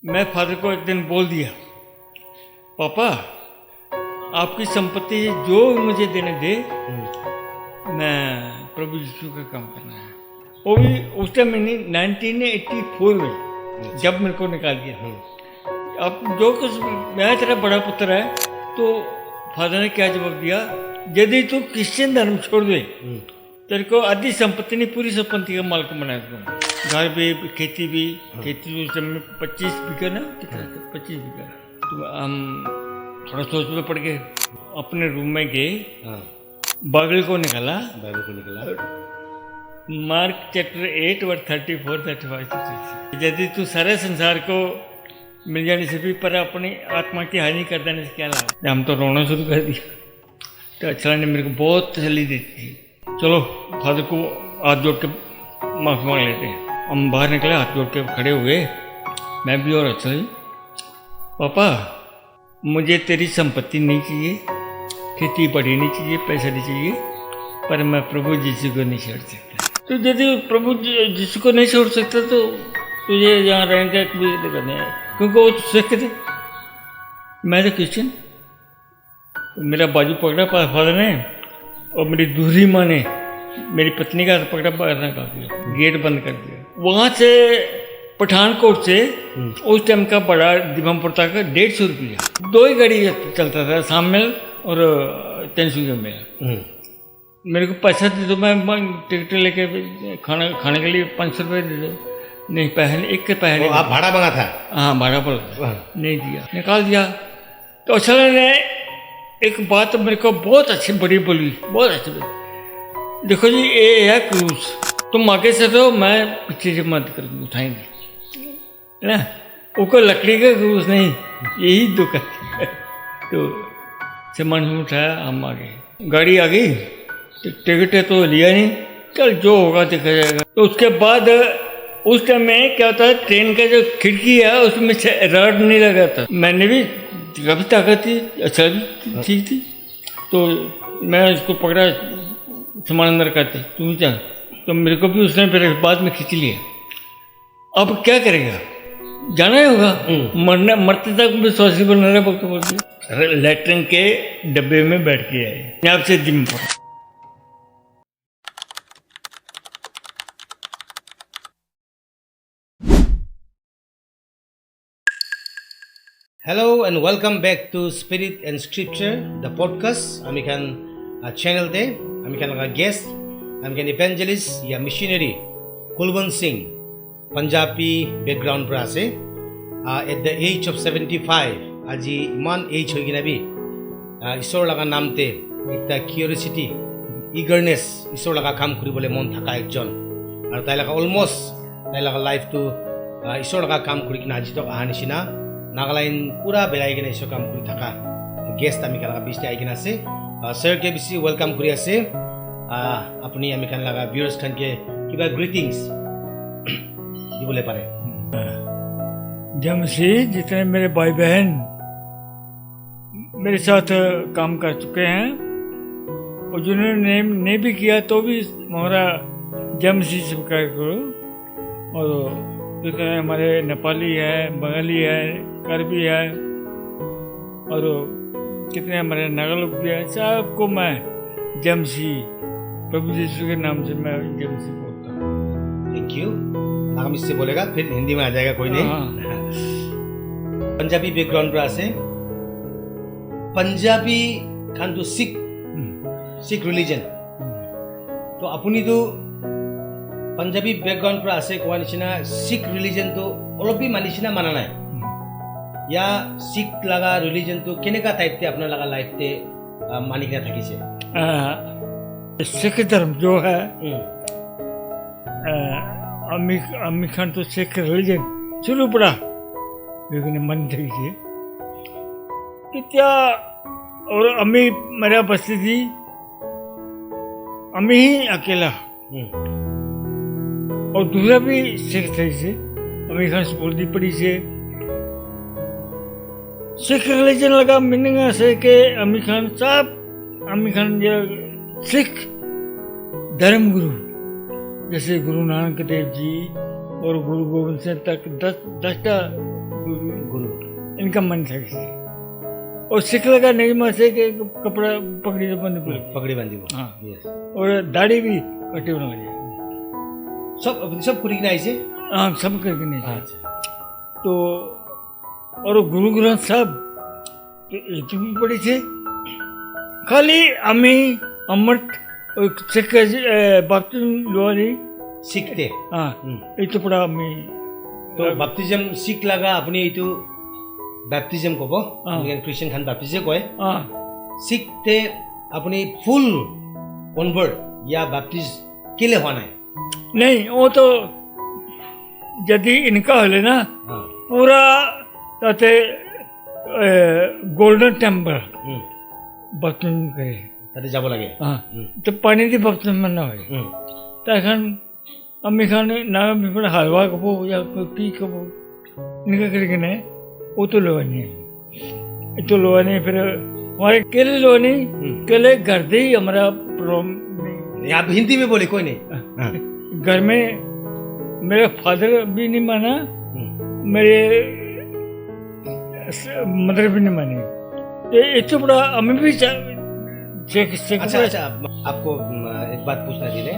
मैं फादर को एक दिन बोल दिया, पापा आपकी संपत्ति जो मुझे देने दे, मैं प्रभु यीशु का काम करना है। वो भी उस टाइम मैंने 1984 में जब मेरे को निकाल दिया। अब जो कुछ मैं तेरा बड़ा पुत्र है, तो फादर ने क्या जवाब दिया, यदि तू क्रिश्चियन धर्म छोड़ दे तेरे को आधी संपत्ति नहीं पूरी संपत्ति का मालिक बना दूंगा। घर भी, खेती भी, खेती उस समय 25 बीघा ना, कितना 25 बीघा। तो हम थोड़ा सोच में पड़ गए, अपने रूम में गए, बाइबल को निकाला, मार्क चैप्टर 8 वर्स 34 35। यदि तू सारे संसार को मिल जाने से भी पर अपनी आत्मा की हानि कर देने से क्या लाभ। हम तो रोना शुरू कर दिया। तो अच्छा ने मेरे को बहुत तसल्ली दी थी, चलो फादर को हाथ जोड़ के माफ़ी मांग लेते हैं। हम बाहर निकले, हाथ जोड़ के खड़े हुए, मैं भी और अच्छा ही, पापा मुझे तेरी संपत्ति नहीं चाहिए, खेती बड़ी नहीं चाहिए, पैसा नहीं चाहिए, पर मैं प्रभु यीशु को नहीं छोड़ सकता। तो यदि प्रभु यीशु को नहीं छोड़ सकता तो तुझे यहाँ रहने का भी करने है, क्योंकि वो सिख थे, मैं तो क्रिश्चियन। मेरा बाजू पकड़ा फादर ने, और मेरी दूसरी माँ ने मेरी पत्नी का पकड़ा, पकड़ना कर दिया, गेट बंद कर दिया। वहाँ से पठानकोट से उस टाइम का बड़ा दिमापुर तक 150 रुपया, 2 ही गाड़ी चलता था, शाम में और तेनसुकिया में। मेरे को पैसा दे दो, मैं टिकट लेके खाने के लिए 500 रुपये दे दो। नहीं, पहले एक के पहले आप भाड़ा बना था? हाँ, भाड़ा पड़ा, नहीं दिया, निकाल दिया। तो असल ने एक बात मेरे को बहुत अच्छी बड़ी बोली, बहुत अच्छी बोली, देखो जी ये है क्रूज, तुम आगे से रहो, मैं पीछे से मदद कर उठाएंगे, है ना। वो कोई लकड़ी का क्रूज नहीं, यही दुख है। तो सामान उठाया, हम आ गए, गाड़ी आ गई, टिकट तो लिया नहीं, चल जो होगा देखा जाएगा। तो उसके बाद उस टाइम में क्या होता है, ट्रेन का जो खिड़की है उसमें रॉड नहीं लगा था। मैंने भी काफ़ी ताकत थी, अच्छा भी ठीक थी, तो मैं उसको पकड़ा, सामान अंदर करते, तुम क्या, तो मेरे को भी उसने फिर बाद में खींच लिया। अब क्या करेगा, जाना ही होगा, मरना, मरते तक विश्वासी बना रहे वक्त बोलते। लैट्रिन के डब्बे में बैठ के आए, आपसे जिम पर। Hello and welcome back to Spirit and Scripture, the podcast. Ami kan channel de, ami kan guest, ami kan evangelist ya missionary Kulwant Singh, Punjabi background pra ase. At the age of 75, aji iman age hoy gina bi ishor laga naam te ekta curiosity, eagerness, ishor laga kam kuribole mon thaka ekjon, aru tai laga almost tai laga life to ishor laga kam kuri kina aji tok ahani sina Nagaland पूरा बेलाइकिन इसो काम करि थाका guest आमी काला बिस्ते icon आसे sir के BC welcome करि आसे अपनी आमी खान लगा व्यूअर्स खान के किबा ग्रीटिंग्स दिबले पारे। जमसी जितने मेरे भाई बहन मेरे साथ काम कर चुके हैं, और जिन्होंने ने भी किया तो भी हमारा जमसी स्वीकार करो। और हमारे नेपाली है, बंगाली है, करबी है, और कितने हमारे नागा भी है, सबको मैं जमसी, प्रभु यीशु के नाम से मैं जमसी बोलता हूँ। Thank you. नाम इससे बोलेगा फिर हिंदी में आ जाएगा, कोई नहीं। पंजाबी बैकग्राउंड पर आसे, पंजाबी खान तो सिख रिलीजन, तो अपनी तो पंजाबी बैकग्राउंड पर आसे कोआ निचिना सिख रिलीजन तो अलग भी मानिचिना माना ना या सिख लगा रिलीजन तो केनेका टाइप ते अपना लगा लाइफ ते मानी के थकी से। सिख धर्म जो है, अम्मी खान तो सिख रिलीजन शुरू पड़ा, लेकिन मन थी कि क्या, और अम्मी मेरा बस्ती थी, अम्मी ही अकेला, और दूसरा भी सिख थे से अमीर खान स्कूल दी पढ़ी से। सिख रिलीजन लगा मीनिंग ऐसे के अमीर खान साहब, अमीर खान जो सिख धर्म गुरु जैसे गुरु नानक देव जी और गुरु गोविंद सिंह तक 10 गुरु इनका मन था किसी और सिख लगा नहीं मसे के कपड़ा पगड़ी से बंद पड़ पगड़ी बांधी वो हाँ यस और दाढ़ी भी कटी होने लगी सब कुरिकना आइसे हाँ सब करके नहीं था। अच्छा तो और गुरु ग्रंथ साहब तो एक भी पढ़ी थे खाली अमी अमृत और सिख बाप्तिज्म लोरी শিখতে हाँ ये तो पढ़ा अमी তো বাপটিজম শিখ লাগা আপুনি এইটো বাপটিজম ক'ব हाँ। খ্ৰীষ্টান খান বাপটিজে কয় हाँ শিখতে আপুনি ফুল কনভার্ট या বাপটিজ কেলে হোৱা নাই नहीं वो तो यदि इनका होले ना हाँ पूरा ताते गोल्डन टेम्पल बर्तन करे তাতে যাব লাগে हाँ तो पानी दी बर्तन में ना हो तखन अम्मी खान ना भी हलवा कबो या की कबो इनका करके ने वो तो लोआ नहीं है तो लोआ नहीं फिर हमारे केले लोआ नहीं केले घर दे ही हमारा आप हिंदी में बोले कोई नहीं हाँ। घर में मेरे फादर भी नहीं माना मेरे मदर भी नहीं मानी तो इससे बड़ा हमें भी अच्छा अच्छा आपको एक बात पूछना जी ने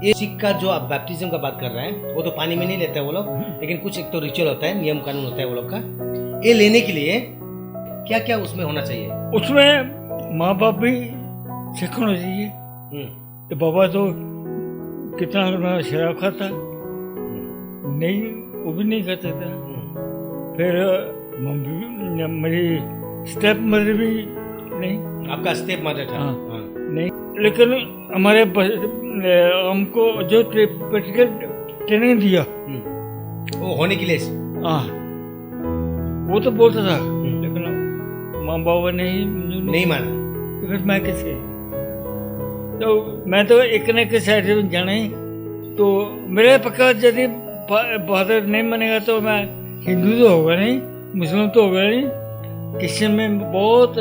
ये सिख का जो आप बैप्टिज्म का बात कर रहे हैं वो तो पानी में नहीं लेते हैं वो लोग लेकिन कुछ एक तो रिचुअल होता है नियम कानून होता है वो लोग का ये लेने के लिए क्या क्या उसमें होना चाहिए उसमें माँ बाप भी सिख होना चाहिए तो बाबा तो कितना शराब खाता नहीं वो भी नहीं करते थे फिर मम्मी मेरी स्टेप मदर भी नहीं आपका स्टेप मदर था हाँ। हाँ। नहीं लेकिन हमारे हमको जो प्रैक्टिकल ट्रेनिंग दिया वो होने के लिए हाँ वो तो बोलता था लेकिन माँ बाबा नहीं माना तो फिर मैं कैसे तो मैं तो एक न एक साइड से जाना ही तो मेरे पक्का यदि फादर नहीं मानेगा तो मैं हिंदू तो होगा नहीं मुस्लिम तो होगा नहीं क्रिश्चियन में बहुत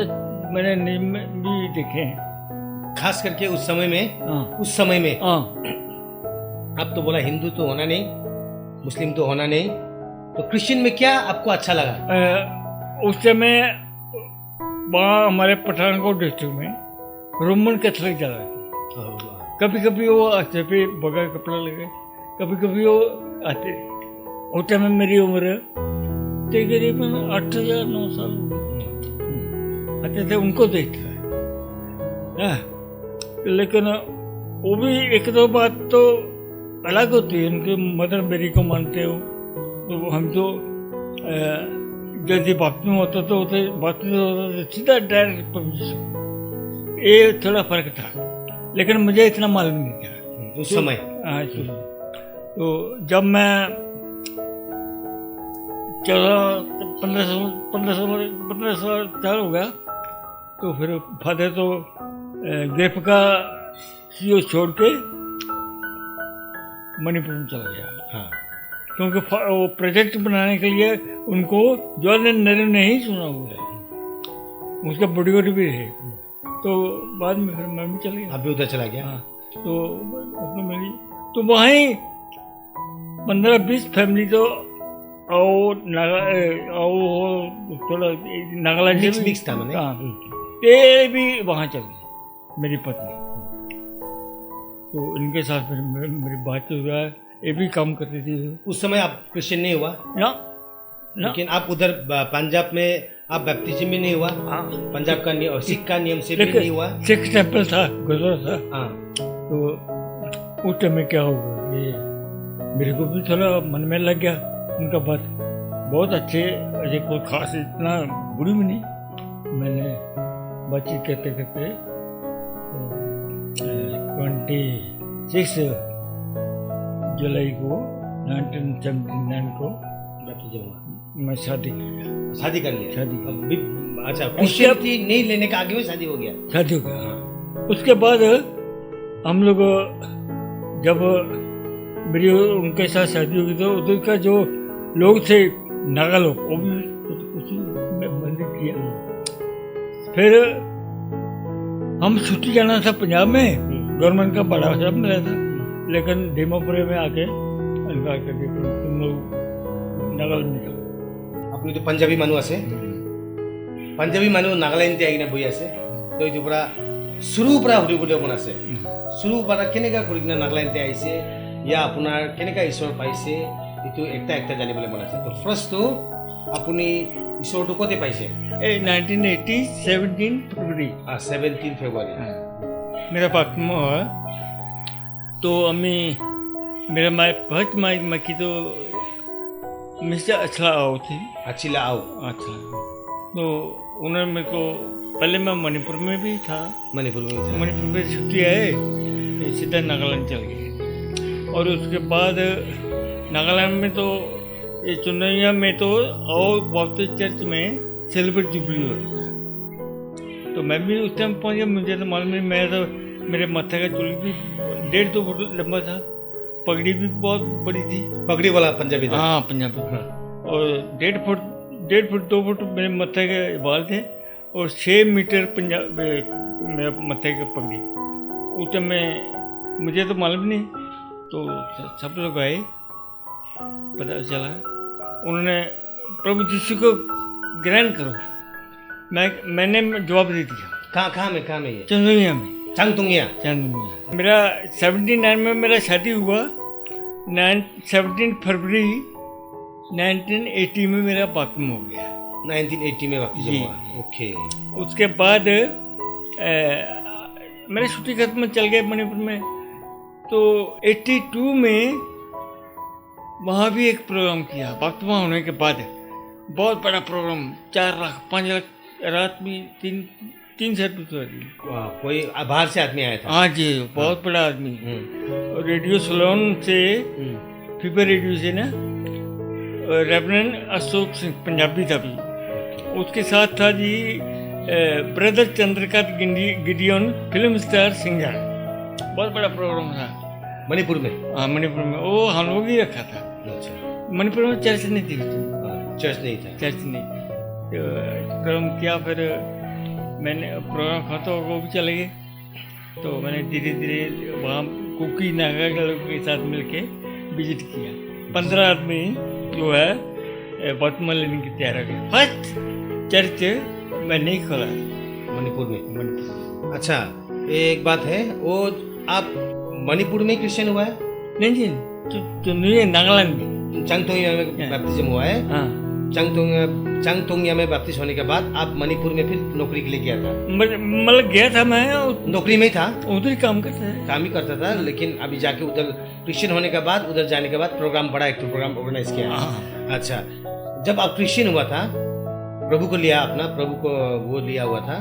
मैंने नियम भी देखे हैं खास करके उस समय में हाँ उस समय में हाँ आप तो बोला हिंदू तो होना नहीं मुस्लिम तो होना नहीं तो क्रिश्चियन में क्या आपको अच्छा लगा उस समय वहाँ हमारे पठानकोट डिस्ट्रिक्ट में रोमन कैथोलिक ज़्यादा थी कभी कभी वो आते पे बगैर कपड़ा लगे कभी कभी वो आते उस टाइम में मेरी उम्र तकरीबन 8 या 9 साल आते थे उनको देखता है लेकिन वो भी एक दो बात तो अलग होती है उनके मदर मेरी को मानते हो तो हम तो यदि बाप्तिज्म होता तो बाप्तिज्म होता तो सीधा डायरेक्ट परमिशन ये थोड़ा फर्क था लेकिन मुझे इतना मालूम नहीं था उस समय हाँ तो जब मैं 15 साल हो गया तो फिर फादर तो ग्रेफ का सीओ छोड़ के मणिपुर में चला गया हाँ क्योंकि वो प्रोजेक्ट बनाने के लिए उनको जवाहरलाल नेहरू ने ही चुना हुआ है उसका बॉडीगार्ड भी है तो बाद में फिर मैं भी चला गया आप भी उधर चला गया हाँ तो अपने मेरी तो वहीं 15-20 फैमिली तो आओ थोड़ा नागालैंड मिक्स था मैंने हाँ ये भी वहाँ चल गई मेरी पत्नी तो इनके साथ मेरी बात हो गया ये भी काम करती थी उस समय आप क्रिश्चियन नहीं हुआ ना लेकिन आप उधर पंजाब में आप बैप्टिज्म भी नहीं हुआ हाँ पंजाब का नियम सिख का नियम से भी नहीं हुआ सिख टेम्पल था गुरुद्वारा था हाँ तो उस टाइम में क्या होगा ये मेरे को भी थोड़ा मन में लग गया उनका बात बहुत अच्छे अजय कोई खास इतना बुरी भी नहीं मैंने बातचीत करते करते 26 जुलाई को 1979 को बैप्टिज्म हुआ मैं शादी कर लिया शादी कर लिया शादी कर अच्छा क्रिश्चियनिटी नहीं लेने का आगे में शादी हो गया शादी हो गया हाँ उसके बाद हम लोग जब मेरी उनके साथ शादी होगी तो उधर का जो लोग थे नागा लोग वो भी कुछ बंद किया फिर हम छुट्टी जाना था पंजाब में गवर्नमेंट का बड़ा सब मिला था लेकिन दीमापुरे में आके इनकार करके तुम लोग नागालैंड में जाओ আপুনিতো পাঞ্জাবী মানুহ আছে পাঞ্জাবী মানুহ নাগালেণ্ডতে আহি কিনে বহি আছে তো এইটোৰ পৰা শুৰুৰ পৰা সুধিবলৈ মন আছে শুৰুৰ পৰা কেনেকৈ কৰি কিনে নাগালেণ্ডতে আহিছে ইয়া আপোনাৰ কেনেকৈ ঈশ্বৰ পাইছে এইটো একটা জানিবলৈ মন আছে তো ফাৰ্ষ্টটো আপুনি ঈশ্বৰটো ক'তে পাইছে 1980 17 फरवरी 17 ফেব্ৰুৱাৰী मेरा बपतिस्मा हुआ तो अम्मी मेरा माँ फर्स्ट माँ की तो मिस्टर अच्छा आओ थी আছিলা আও अच्छा तो उन्होंने मेरे को पहले मैं मणिपुर में भी था মণিপুৰ मणिपुर में छुट्टी आए तो सीधा नागालैंड चल गए और उसके बाद नागालैंड में तो ये चुनैया में तो और बाप्टिस्ट चर्च में सेलिब्रेट जुबली हो रहा था तो मैं भी उस टाइम पहुँच गया मुझे तो मालूम नहीं मैं तो मेरे माथे का चुल भी 1.5-2 फुट लंबा था पगड़ी भी बहुत बड़ी थी પગડી વાળા પંજાબી था हाँ पंजाबी और 1.5 फुट 2 फुट मेरे माथे के बाल थे और 6 मीटर पंजाब मेरे माथे के पगड़ी उस टाइम में मुझे तो मालूम नहीं तो सब लोग आए पता चला उन्होंने प्रभु यीशु को ग्रहण करो मैंने जवाब दे दिया कहाँ में ये चंदुनिया में चांगतुंगिया चंदुनिया मेरा 79 में मेरा शादी हुआ 17 फरवरी 1980 में मेरा बपतिस्मा हो गया 1980 में बपतिस्मा जी। हुआ ओके उसके बाद मेरे छुट्टी खत्म चल गए मणिपुर में तो 82 में वहाँ भी एक प्रोग्राम किया बपतिस्मा होने के बाद बहुत बड़ा प्रोग्राम 4 लाख 5 लाख रात भी 3 सर्विस हो रही वाह, कोई बाहर से आदमी आया था हाँ जी बहुत बड़ा आदमी और रेडियो सोलोन से फीवर रेडियो से ना रेवरेंड अशोक सिंह पंजाबी था भी उसके साथ था जी brother Chandrakant Gideon film star singer बहुत बड़ा प्रोग्राम था मणिपुर में हाँ मणिपुर में वो हम लोग ही रखा था अच्छा मणिपुर में चर्च नहीं थी उस time, चर्च नहीं था चर्च नहीं थी तो प्रोग्राम किया फिर मैंने प्रोग्राम खत्म हो गया वो भी चले गए तो मैंने धीरे धीरे वहाँ कुकी नागा के लोगों के साथ मिलके विजिट किया 15 आदमी जो है बपतिस्मा लेने की तैयार हो गए फर्स्ट चर्च मैंने ही खोला मणिपुर में मणिपुर अच्छा एक बात है वो आप मणिपुर में क्रिश्चियन हुआ है नहीं जी चुनिए नागालैंड में चांगतुंगिया में बैप्टिज्म हुआ है हाँ चांगतुंगिया में बैप्टिस्ट होने के बाद आप मणिपुर में फिर नौकरी के लिए गया था मतलब गया था मैं नौकरी में ही था उधर ही काम करता है काम ही करता था लेकिन अभी जाके उधर क्रिश्चियन होने के बाद उधर जाने के बाद प्रोग्राम बड़ा एक प्रोग्राम ऑर्गेनाइज किया हाँ अच्छा जब आप क्रिश्चियन हुआ था प्रभु को लिया अपना प्रभु को वो लिया हुआ था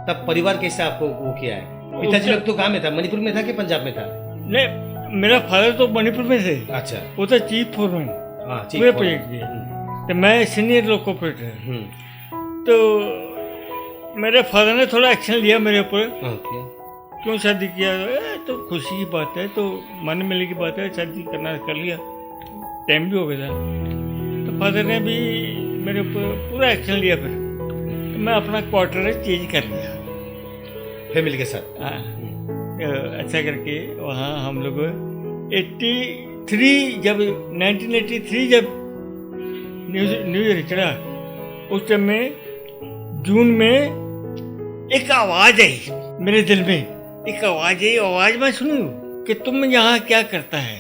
तब परिवार कैसे आपको वो किया है पिताजी लोग तो कहाँ में था मणिपुर में था कि पंजाब में था नहीं मेरा फादर तो मणिपुर में थे अच्छा वो था चीफ फोरमैन हाँ पूरे प्रोजेक्ट के तो मैं सीनियर लोग कोऑपरेटर तो मेरे फादर ने थोड़ा एक्शन लिया मेरे ऊपर ओके क्यों शादी किया तो खुशी की बात है तो मन मिलने की बात है शादी करना कर लिया टाइम भी हो गया था तो फादर ने भी मेरे ऊपर पूरा एक्शन लिया फिर तो मैं अपना क्वार्टर चेंज कर लिया फैमिली के साथ हाँ ऐसा करके वहाँ हम लोग 83 जब 1983 जब न्यू ईयर चढ़ा उस टाइम में जून में एक आवाज आई मेरे दिल में एक आवाज आई आवाज मैं सुनू कि तुम यहाँ क्या करता है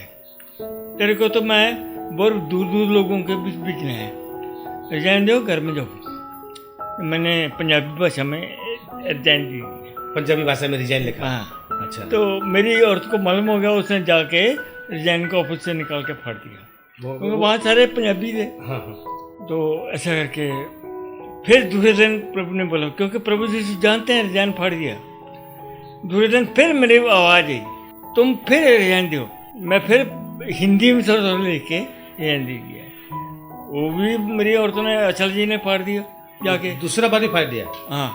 तेरे को तो मैं बहुत दूर दूर लोगों के बीच बीच में है रिजाइन दो घर में जाओ मैंने पंजाबी भाषा में रिजाइन दी पंजाबी भाषा में रिजाइन लिखा हाँ अच्छा तो मेरी औरत को मालूम हो गया उसने जाके रिजाइन को ऑफिस से निकाल के फाड़ दिया क्योंकि वहाँ सारे पंजाबी थे हाँ तो ऐसा करके फिर दूसरे दिन प्रभु ने बोला क्योंकि प्रभु जी जानते हैं रिजाइन फाड़ दिया दूसरे दिन फिर मेरी आवाज़ आई तुम फिर रिजाइन दो मैं फिर हिंदी में थोड़ा थोड़ा लिख के रिजाइन दे दिया वो भी मेरी औरतों ने अचल जी ने फाड़ दिया जाके दूसरा बार भी फाड़ दिया हाँ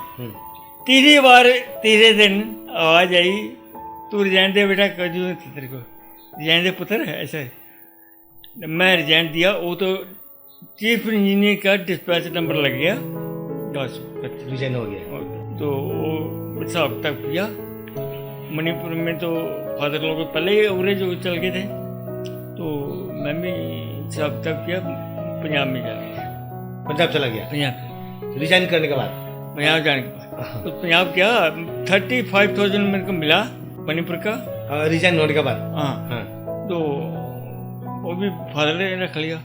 तीसरे दिन आवाज़ आई तू रिजाइन दे बेटा कजू तेरे को रिजाइन दे पुत्र ऐसा है मैं रिजाइन दिया वो तो चीफ इंजीनियर का डिस्पैच नंबर लग गया रिजाइन हो गया तो वो हिसाब तक किया मणिपुर में तो फादर लोग पहले ही उरे जो चल गए थे तो मैं भी हिसाब तक किया पंजाब में चल गया पंजाब चला गया पंजाब रिजाइन करने के बाद। पंजाब जाने के बाद तो पंजाब क्या 35,000 मेरे को मिला मणिपुर का। रिजाइन होने के बाद। हाँ हाँ। तो वो भी फादर ने रख लिया।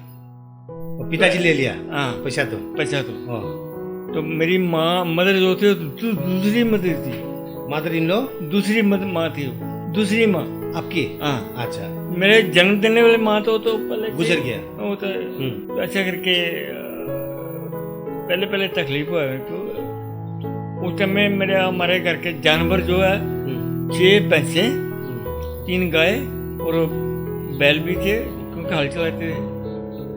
और पिताजी ले लिया हाँ पैसा तो। पैसा तो। हाँ। तो मेरी माँ मदर जो थी दूसरी मदर थी। मदर इन लो दूसरी माँ थी वो, दूसरी माँ आपकी। हाँ। अच्छा। मेरे जन्म देने वाले माँ तो पहले गुजर गया। वो तो ऐसा करके पहले पहले तकलीफ हुआ मेरे को। उस टाइम में मेरे हमारे घर के जानवर जो है 6 भैंसे 3 गाय और बैल भी थे, क्योंकि हल चलाते थे।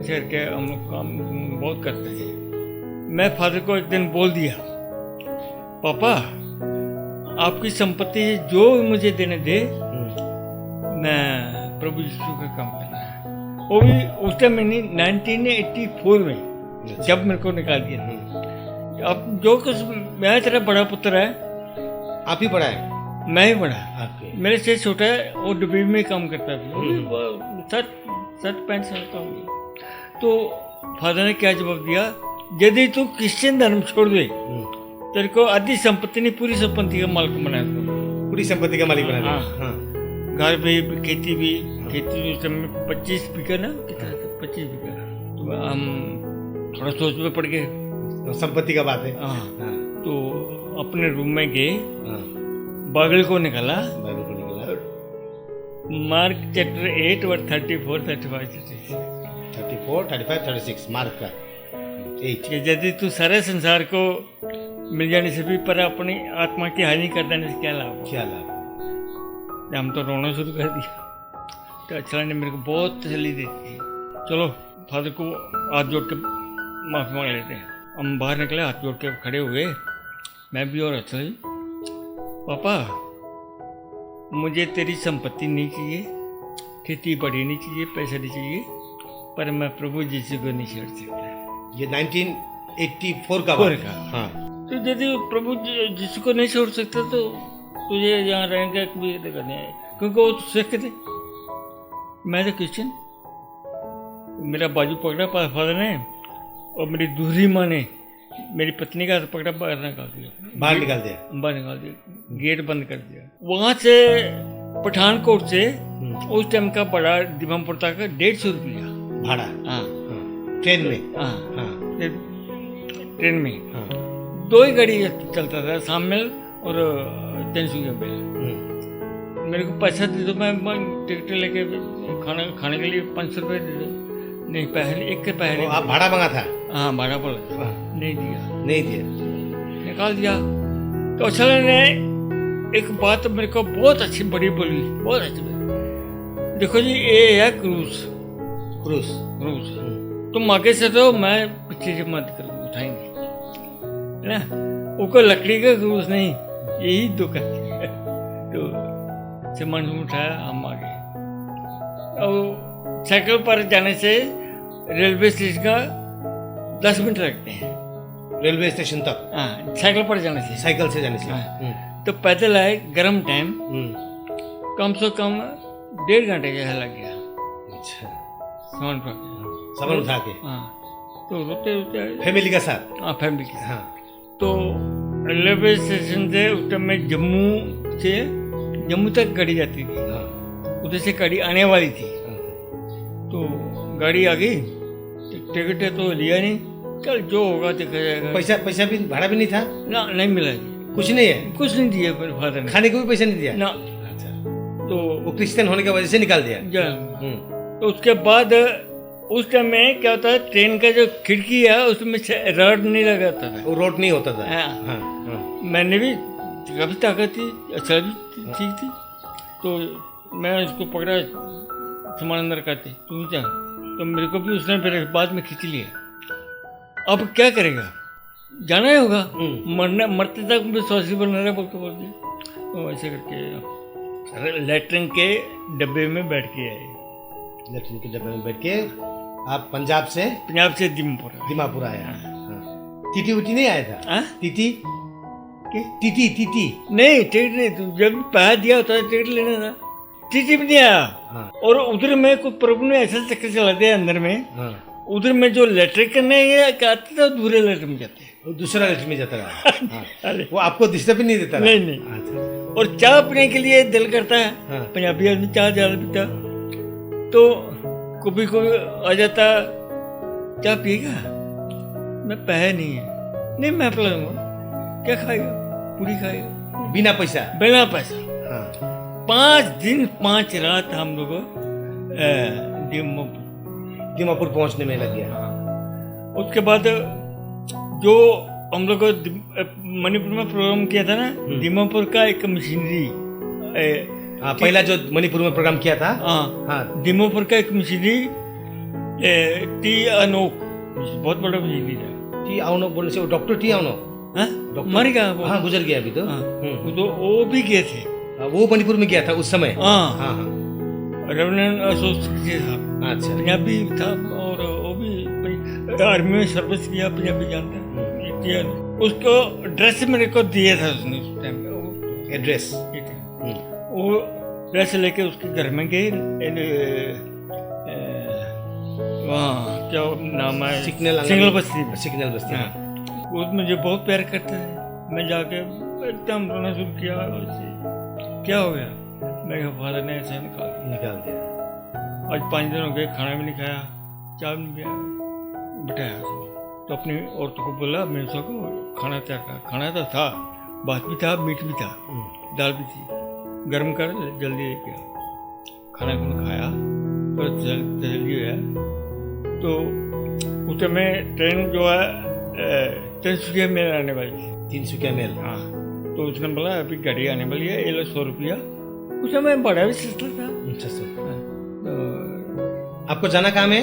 ऐसे करके हम लोग काम बहुत करते थे। मैं फादर को एक दिन बोल दिया, पापा आपकी संपत्ति जो मुझे देने दे, मैं प्रभु यीशु का काम करना है। वो भी उस टाइम में नहीं, 1984 में जब मेरे को निकाल दिया था। अब जो कुछ मैं तेरा बड़ा पुत्र है। आप ही बड़ा है? मैं ही बड़ा। आपके मेरे से छोटा है, वो डब्बे में काम करता था। 60-65 साल का हो गया। तो फादर ने क्या जवाब दिया, यदि तू क्रिश्चियन धर्म छोड़ दे तेरे को आधी संपत्ति नहीं पूरी संपत्ति का मालिक बनाया दूंगा। पूरी संपत्ति का मालिक बना दिया। हाँ। हाँ। घर भी, खेती भी। खेती उस समय 25 बीघा ना, कितना था 25 बीघा। तो हम थोड़ा सोच में पड़ गए। तो संपत्ति का बात है। हाँ। हाँ। तो अपने रूम में गए, हाँ। बाइबल को निकाला, बाइबल को निकाला। Mark chapter 8 verse 34, 35, 36। 34, 35, 36 मार्क का 8। कि यदि तू सारे संसार को मिल जाने से भी पर अपनी आत्मा की हानि कर देने से क्या लाभ? क्या लाभ? हम तो रोना शुरू कर दिया। तो अच्छा ने मेरे को बहुत तसल्ली दी थी। चलो फादर को हाथ जोड़ के माफ़ी मांग लेते हैं। हम बाहर निकले, हाथ जोड़ के खड़े हुए, मैं भी और अच्छा जी, पापा मुझे तेरी संपत्ति नहीं चाहिए, खेती बड़ी नहीं चाहिए, पैसा नहीं चाहिए, पर मैं प्रभु यीशु को नहीं छोड़ सकता। ये 1984 का फोर बात। का। हाँ। तो यदि प्रभु यीशु को नहीं छोड़ सकता तो तुझे यहाँ रहने का भी करने है, क्योंकि वो तो सिख थे, मैं तो क्रिश्चियन। मेरा बाजू पकड़ा फादर ने, और मेरी दूसरी माँ ने मेरी पत्नी का हाथ पकड़ा, बाहर निकाल दिया। बाहर निकाल दिया। बाहर निकाल दिया, गेट बंद कर दिया। वहाँ से पठानकोट से उस टाइम का बड़ा दीमापुर तक 150 रुपया भाड़ा। हाँ। ट्रेन में। हाँ हाँ। ट्रेन में हाँ। 2 ही गाड़ी चलता था, शामिल और तेनसुकिया में। मेरे को पैसा दे दो, मैं टिकट लेके खाने के लिए 500 रुपये दे दो। नहीं, पहले एक के पहले आप भाड़ा मांगा था? हाँ भाड़ा बोला, नहीं दिया। नहीं दिया। निकाल दिया। तो असल ने एक बात मेरे को बहुत अच्छी बड़ी बोली, बहुत अच्छी बोली, देखो जी ये है क्रूज। क्रूज। क्रूज तुम आगे से दो, मैं पीछे से मत कर उठाएंगे, है ना। वो कोई लकड़ी का क्रूज नहीं, यही दुकान है। तो सामान उठाया, हम आ गए। और साइकिल पर जाने से रेलवे स्टेशन का 10 मिनट लगते हैं। रेलवे स्टेशन तक? हाँ, साइकिल पर जाने से। साइकिल से जाने से। हाँ। तो पैदल आए, गर्म टाइम, कम से कम 1.5 घंटे जैसा लग गया। अच्छा। सामान पर सामान उठा के? हाँ। तो रोते रोते आए, फैमिली के साथ? हाँ फैमिली के साथ। हाँ। तो रेलवे स्टेशन से उस टाइम में जम्मू तक गाड़ी जाती थी। हाँ। उधर से गाड़ी आने वाली थी। तो गाड़ी आ गई, टिकट तो लिया नहीं, चल जो होगा देखा जाएगा। पैसा भी, भाड़ा भी नहीं था ना, नहीं मिला, कुछ नहीं है? कुछ नहीं दिया मेरे फादर ने, खाने को भी पैसा नहीं दिया ना। अच्छा। तो वो क्रिश्चियन होने की वजह से निकाल दिया? तो उसके बाद उस टाइम में क्या होता है, ट्रेन का जो खिड़की है उसमें रॉड नहीं लगाता था, वो रोड नहीं होता था। हाँ। हाँ। हाँ। मैंने भी काफ़ी ताकत थी, अच्छा भी ठीक थी, तो मैं उसको पकड़ा, सामान अंदर करते तू जा, तो मेरे को भी उसने फिर बाद में खींच लिया। अब क्या करेगा, जाना ही होगा, मरते तक विश्वासी बन रहा बोल दिया। तो ऐसे करके लेटरिन के डब्बे में बैठ के आए। लेटरिन के डब्बे में बैठ के आप पंजाब से दीमापुर आया। हाँ। टीटी उटी नहीं आया था? टीटी नहीं, टिकट नहीं, तू जब पैसा दिया होता है टिकट लेना था, टीटी भी नहीं आया। हाँ। और उधर में कुछ प्रभु ने ऐसा चक्कर चला दिया अंदर में। हाँ। उधर में जो लेटर करने ये कहते थे दूसरे लेटर में जाते हैं। वो दूसरा लेटर में जाता रहा। हाँ। अरे वो आपको डिस्टर्ब ही नहीं देता रहा? नहीं नहीं। अच्छा। और चाय पीने के लिए दिल करता है, हाँ। पंजाबी आदमी चाय ज़्यादा पीता, तो कभी कोई आ जाता, चाय पिएगा? मैं पैसे नहीं है, नहीं मैं पिला दूंगा। क्या खाएगा? पूरी खाएगा बिना पैसा? बिना पैसा। हाँ। 5 दिन 5 रात हम लोग दीमापुर पहुंचने में लग गया। उसके बाद जो हम लोग मणिपुर में प्रोग्राम किया था ना, दीमापुर का एक मशीनरी, हाँ, पहला जो मणिपुर में प्रोग्राम किया था। हाँ हाँ। दीमापुर का एक मशीनरी, टी अनोक, बहुत बड़ा मशीनरी था। टी आओनो बोलने से वो डॉक्टर टी आओनो मर गया वो। हाँ, गुजर गया अभी तो। वो भी गए थे। वो मणिपुर में गया था उस समय। हाँ हाँ। रेवरेंड एसोसिएशन था, अच्छा। पंजाबी था, और वो भी आर्मी में सर्विस किया, पंजाबी जानता है। उसको ड्रेस मेरे को दिया था उसने उस टाइम पे, एड्रेस। वो ड्रेस लेके उसके घर में गए, वहाँ क्या नाम है, सिंगल बस्ती में। सिग्नल बस्ती। हाँ, वो मुझे बहुत प्यार करता है। मैं जाके एकदम रोना शुरू किया, क्या हो गया? मेरे फादर ने ऐसा निकाल दिया। आज 5 दिन हो गए, खाना भी नहीं खाया, चाय भी नहीं पिया, बिठाया उसको। तो अपनी औरतों को बोला, मेरे को खाना तैयार कर। खाना तो था, भात भी था, मीट भी था, दाल भी थी, गर्म कर जल्दी लेके आ। खाना खुना खाया तो जल्दी गया। तो उस समय ट्रेन जो है तिनसुकिया मेल आने वाली थी। तिनसुकिया मेल? हाँ। तो उसने बोला अभी गाड़ी आने वाली है, ये लो 100 रुपया। उस समय बड़ा भी सस्ता था। अच्छा सर। हाँ, तो आपको जाना काम है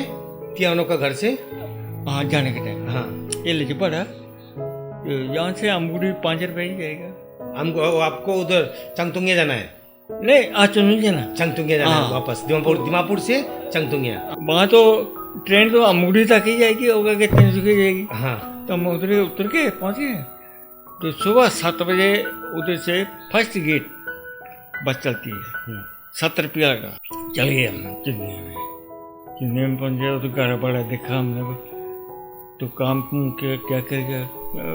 तियानो का घर से? हाँ, जाने के टाइम। हाँ। ये लेके पड़ा, यहाँ से अमगुड़ी 5 रुपये ही जाएगा। हमको आपको उधर चंगतुंगिया जाना है? नहीं, आज तो नहीं जाना, चंगतुंगिया जाना है हाँ। वापस दीमापुर से चंगतुंगिया। वहाँ तो ट्रेन तो अमगुड़ी तक ही जाएगी, होगा कि 300 जाएगी। हाँ। तो हम उतर के पहुँचे। तो सुबह 7 बजे उधर से फर्स्ट गेट बस चलती है, 7 रुपया लगा। चल गए हम चुन्नी में पहुँचे। तो गाड़ा बड़ा देखा हमने को, तो काम क्या करेगा,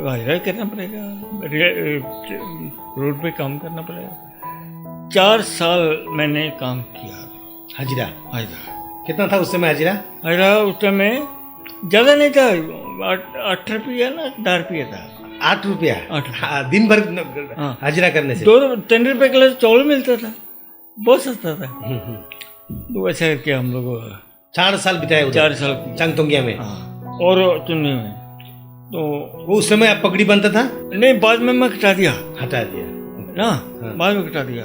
हाजिरा करना पड़ेगा, रोड पे काम करना पड़ेगा। 4 साल मैंने काम किया। हाजिरा? हाजिरा कितना था उस समय हाजिरा? हाजिरा उस समय ज़्यादा नहीं था, 8 रुपया ना 10 रुपया था। 8 रुपया? 8। हाँ, दिन भर हाँ। हाजिरा करने से? 3 रुपये किलो चावल मिलता था, बहुत सस्ता था। तो ऐसा करके हम लोग 4 साल बिताए उधर? 4 साल चंगतुंगिया में? हाँ। और चुन्नी में तो वो उस समय आप पगड़ी बनता था? नहीं, बाद में मैं कटा दिया। हटा दिया ना? हाँ। बाद में कटा दिया,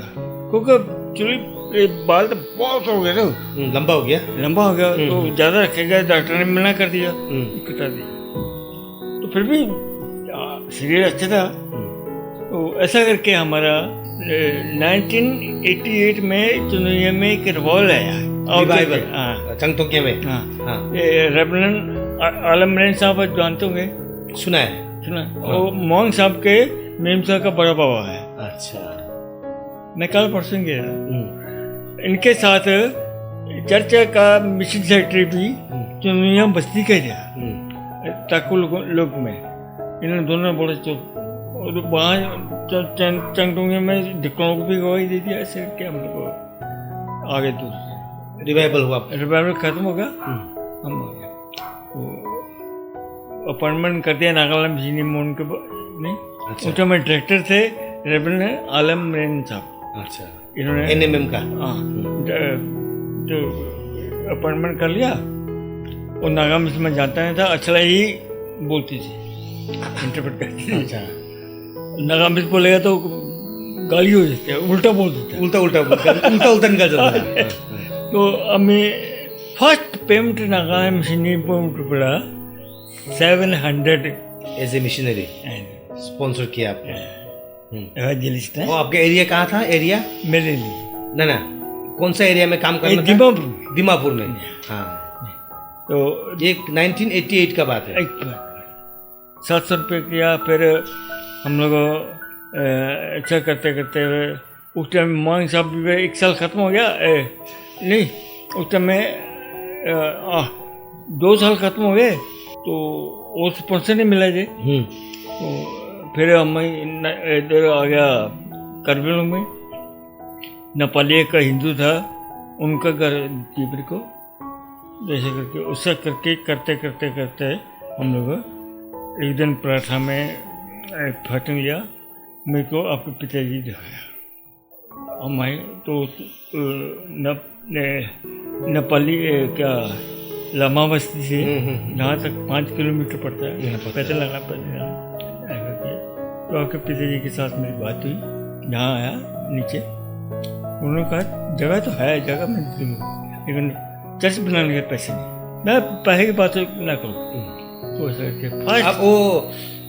क्योंकि बाल तो बहुत हो गए थे, लंबा हो गया। लंबा हो गया, तो ज़्यादा रखेगा, डॉक्टर ने मना कर दिया, कटा दिया। तो फिर भी शरीर अच्छा था। तो ऐसा करके हमारा 1988 में चुनिया में एक रिवॉल्व आया, रिवाइवल। हाँ, चंगतुंगिया में? हाँ। हाँ। रेवरेंड आलम रेन साहब जानते होंगे? सुना है। सुना? वो मोहन साहब के मेम साहब का बड़ा बाबा है। अच्छा। मैं कल परसों गया, इनके साथ चर्च का मिशन सेक्रेटरी भी चुनिया बस्ती का गया, ताकू लोग में। इन्होंने दोनों बोले तो वहाँ चंगतुंगिया में डिप्लोमा भी गवाही दे दिया। ऐसे करके हम लोग आगे दूसरे रिवाइवल हुआ? रिवाइवल खत्म हो गया, हम आ गए। अपॉइंटमेंट कर दिया नागालैंड बिजली मोहन के नहीं। अच्छा। उस में डायरेक्टर थे रेवरेंड आलम रेन साहब। अच्छा। इन्होंने एनएमएम का? हाँ, जो अपॉइंटमेंट कर लिया। और नागा मिश्र में जानता नहीं था, अचला ही बोलती थी, इंटरप्रेट करती थी। अच्छा। नागा मिश्र बोलेगा तो गाली हो जाती है, उल्टा बोल देता है, उल्टा निकल जाता है। तो हमें फर्स्ट पेमेंट नागालैंड मिशनरी पड़ा 700 एज ए मिशनरी स्पॉन्सर किया आपने? एवेंजलिस्ट है। वो आपका एरिया कहाँ था? एरिया मेरे लिए ना कौन सा एरिया में काम करना था? दीमापुर। दीमापुर में? हाँ। तो ये 1988 का बात है। 700 रुपये किया। फिर हम लोग अच्छा करते करते हुए उस टाइम मोहन साहब भी 1 साल ख़त्म हो गया। नहीं, उस टाइम में 2 साल खत्म हो गए तो वो स्पॉन्सर नहीं मिला जी। तो फिर हम इधर आ गया करबिल में, नेपाली एक हिंदू था, उनका घर थी मेरे को, जैसे करके उससे करके करते करते करते हम लोग एक दिन पराठा में एक फटन लिया, मेरे को आपके पिताजी दिखाया। हम आए तो नेपाली क्या लम्हा बस्ती से यहाँ तक 5 किलोमीटर पड़ता है, पैदल आना पड़ता है। तो आपके पिताजी के साथ मेरी बात हुई, यहाँ आया नीचे, उन्होंने कहा जगह तो है, जगह मैं दूँगा, लेकिन चर्च बनाने के पैसे नहीं, मैं पैसे की बात ना करूँ। तो ऐसा करके अब वो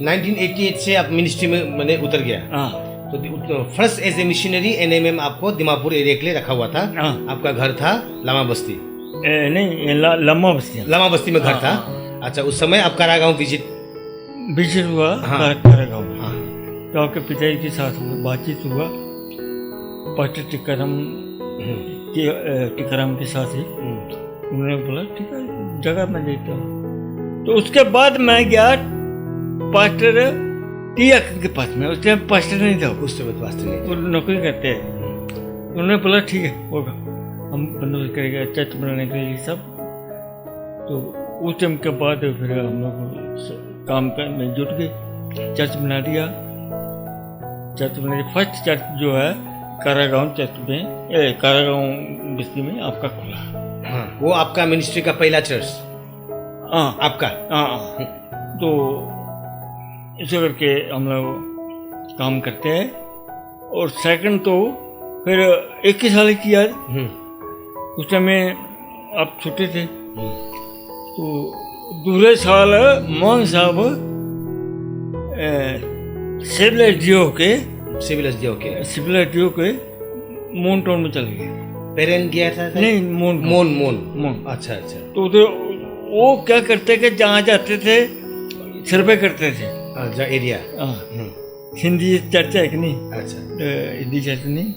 1988 से आप मिनिस्ट्री में मैंने उतर गया। हाँ तो first as a missionary NMM आपको दिमापुर एरिया के लिए रखा हुआ था। हाँ। आपका घर था लामा बस्ती। नहीं लम्हा बस्ती, लामा बस्ती में घर था। अच्छा, उस समय आप कारागांव विजिट हुआ। हाँ। कारागांव में। हाँ। तो आपके पिताजी के साथ बातचीत हुआ, पास्टर टिकाराम के साथ ही। उन्होंने बोला ठीक है जगह मैं देता हूँ। तो उसके बाद मैं गया पास्टर टिया के पास में, उस टाइम पास्टर नहीं था, उस समय पास्टर नहीं वो नौकरी करते हैं। उन्होंने बोला ठीक है होगा, हम बंदोबस्त करेंगे चर्च बनाने के लिए सब। तो उस टाइम के बाद फिर हम लोग काम में जुट गए, चर्च बना दिया। चर्च बना, फर्स्ट चर्च जो है कारागांव चर्च में, कारागांव बस्ती में आपका खुला। हाँ, वो आपका मिनिस्ट्री का पहला चर्च। हाँ आपका। हाँ। तो इसे करके हम लोग काम करते हैं। और सेकंड तो फिर 21 साल किया, उस टाइम में आप छोटे थे। तो दूसरे साल मोहन साहब सिविल एसडीओ के मोन टाउन में चले गए। पेरेंट गया था? नहीं, मोन। अच्छा। तो उधर वो क्या करते कि जहाँ जाते थे सर्वे करते थे। अच्छा, एरिया। हिंदी चर्च है कि नहीं? अच्छा। हिंदी चर्च नहीं,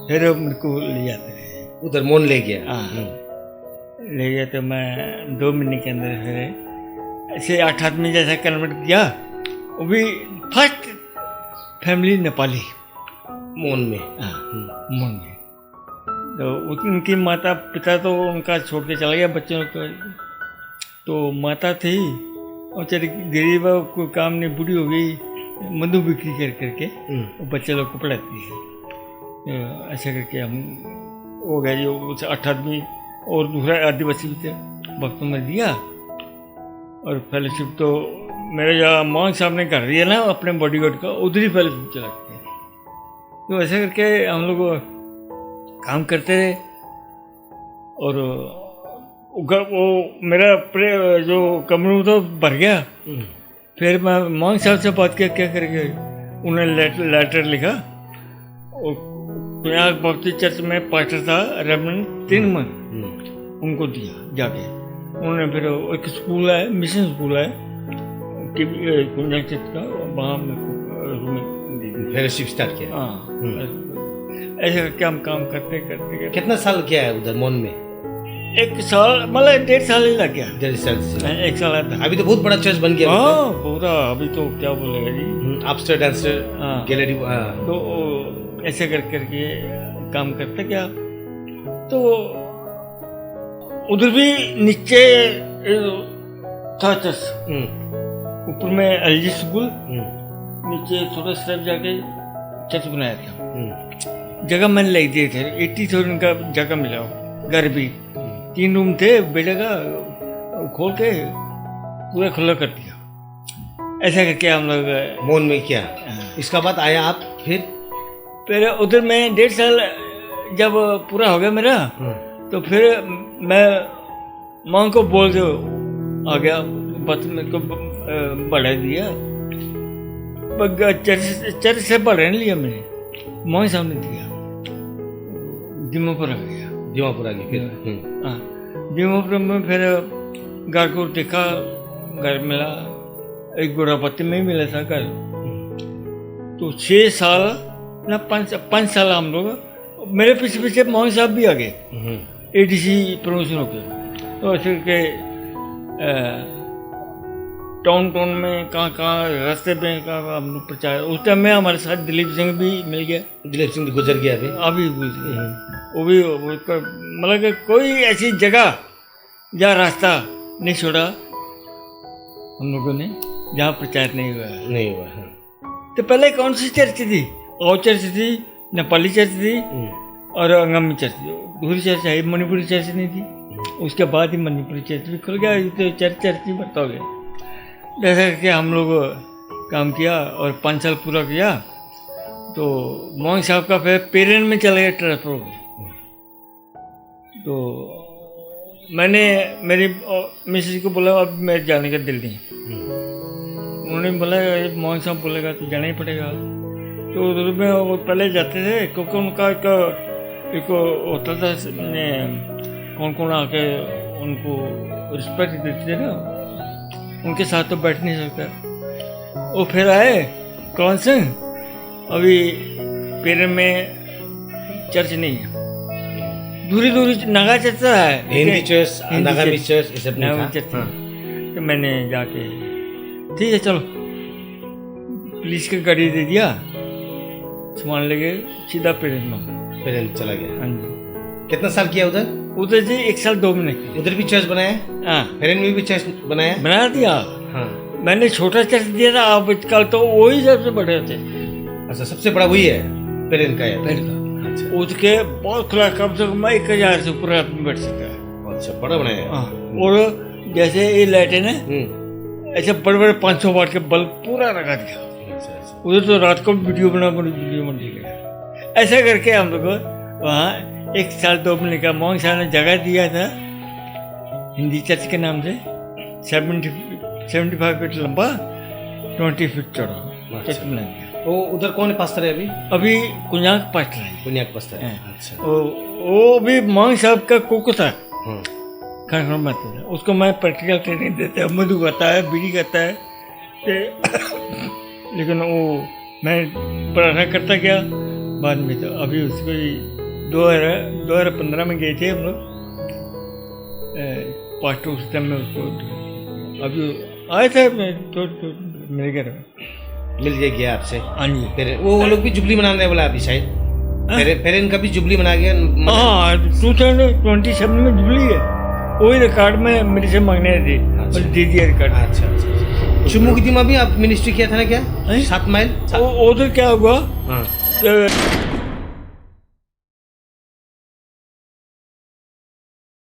फिर मेरे को ले जाते थे उधर। मोन ले गया। ले गया तो मैं 2 महीने के अंदर फिर ऐसे 8 आदमी जैसा कन्वर्ट किया। वो भी फर्स्ट फैमिली नेपाली मोन में। मोन में। तो उनकी माता पिता तो उनका छोड़ के चला गया बच्चों को। तो माता थी और चली गरीब, कोई काम नहीं, बूढ़ी हो गई, मधु बिक्री करके वो बच्चे लोग को पढ़ाती है। ऐसा करके हम हो गए जो 8 आदमी, और दूसरा आदिवासी भी थे, वक्तों में दिया। और फेलोशिप तो मेरे जहाँ मोहन साहब ने कर दिया ना अपने बॉडीगार्ड का, उधर ही फेलोशिप चलाते हैं। तो ऐसा करके हम लोग काम करते रहे। और वो मेरा जो कमरा था भर गया। फिर मैं मोहन साहब से बात किया क्या करेंगे। उन्होंने लेटर लिखा, और यहाँ बप्तिस्ट चर्च में पास्टर था रेवरेंड तिनमन, उनको दिया जाके। उन्होंने फिर एक स्कूल है, मिशन स्कूल है कुंजा चर्च का, वहाँ फेलोशिप स्टार्ट किया। हाँ, ऐसे करके हम काम करते। कितना साल किया है उधर मोन में? 1 साल, मतलब 1.5 साल ही लग गया। 1.5 साल से 1 साल आता। अभी तो बहुत बड़ा चर्च बन गया। हाँ पूरा, अभी तो क्या बोलेगा जी, अपस्टेयर डांसर गैलरी। तो ऐसे करके काम करते क्या। तो उधर भी नीचे था चर्च, ऊपर में एलजी स्कूल, नीचे थोड़ा स्टेप जाके चर्च बनाया था। जगह मैंने ले दिए थे, 80,000 का जगह मिला। घर भी 3 रूम थे, बेटे का खोल के पूरा खुला कर दिया। ऐसा करके हम लोग मोन में किया। इसका बाद आया आप फिर उधर में 1.5 साल जब पूरा हो गया मेरा, तो फिर मैं माँ को बोल दो आ गया, बस मेरे को बढ़ा दिया। चर्च से बढ़ा नहीं लिया मैंने, माँ सामने दिया। दीमापुर आ गया। दीमापुर आ गया फिर। हाँ, दीमापुर में फिर घर को देखा, घर मिला, एक गोरापत्ती में ही मिला था घर। तो 6 साल ना 5 साल हम लोग, मेरे पीछे मोहन साहब भी आ गए, एडीसी प्रमोशन हो गए। तो ऐसे के टाउन टाउन में कहाँ रास्ते पे कहाँ हम लोग प्रचार। उस टाइम में हमारे साथ दिलीप सिंह भी मिल गया। दिलीप सिंह गुजर गया अभी। वो भी मतलब कि कोई ऐसी जगह जहाँ रास्ता नहीं छोड़ा हम लोगों ने जहाँ प्रचार नहीं हुआ। हाँ। तो पहले कौन सी चर्च थी? और चर्च थी, नेपाली चर्च थी और अंगामी चर्च थी। दूसरी चर्च है, मणिपुरी चर्च नहीं थी। उसके बाद ही मणिपुरी चर्च भी खुल गया। तो चर्च ही बढ़ता हो गया। जैसा कि हम लोग काम किया और 5 साल पूरा किया तो मोहन साहब का फिर पेरेंट में चला गया ट्रांसफर। तो मैंने मेरी मिसेज को बोला अब मैं जाने का दिल नहीं। उन्होंने बोला मोहन साहब बोलेगा तो जाना ही पड़ेगा। तो उधर में वो पहले जाते थे क्योंकि उनका एक होता था, कौन कौन आके उनको रिस्पेक्ट देते थे ना, उनके साथ तो बैठ नहीं सकता। वो फिर आए कौन से अभी पेरेंट में चर्च नहीं है, दूरी नागा चर्च है, हिंदी चर्च, नागामी चर्च, ये सब नहीं चर्च। तो मैंने जाके ठीक है चलो, पुलिस की गाड़ी दे दिया, सामान लेके सीधा पेरेंट चला गया। हाँ जी। कितना साल किया उधर जी 1 साल 2 महीने की। उधर भी चर्च बनाया? हाँ, पेरेंट में भी चर्च बनाया? बना दिया। हाँ, मैंने छोटा चर्च दिया था। अब कल तो वही सबसे बड़े थे। अच्छा, सबसे बड़ा वही है पेरेंट का है? पेरेंट का। अच्छा, उसके बहुत खुला, कम से कम 1000 से ऊपर आदमी बैठ सकता है। अच्छा, बड़ा बनाया है। हाँ, और जैसे ये लाइटें है ऐसे बड़े बड़े 500 वाट के बल्ब पूरा लगा दिया। अच्छा। उधर तो रात को वीडियो बन गया। ऐसा करके हम लोग वहाँ 1 साल 2 महीने का मोहन साहब ने जगह दिया था हिंदी चर्च के नाम से। 75 फीट लंबा, 20 फीट चौड़ा चर्च बना दिया। वो उधर कौन पास्टर है अभी कुंजाक पास्टर है। कुंजाक पास्टर है। अच्छा। वो भी मोहन साहब का कुक था। हाँ। खाना बनाता था। उसको मैं प्रैक्टिकल ट्रेनिंग देता है, मधु करता है, बीड़ी करता है। लेकिन वो मैं पढ़ाना करता गया बाद में। तो अभी उसको 2015 में गए थे हम लोग पास्टर। उस टाइम में उसको अभी आए थे तो मेरे घर मिल गया आपसे। हाँ जी। फिर वो लोग भी जुबली मनाने वाला अभी शायद। पेरेंट का भी जुबली मना गया। हाँ, 2027 में जुबली है। वही रिकॉर्ड में मेरे से मांगने थे। अच्छा। दे दिया रिकॉर्ड। अच्छा। चुमुकदी में भी आप मिनिस्ट्री किया था ना क्या? 7 माइल। उधर क्या हुआ? हाँ।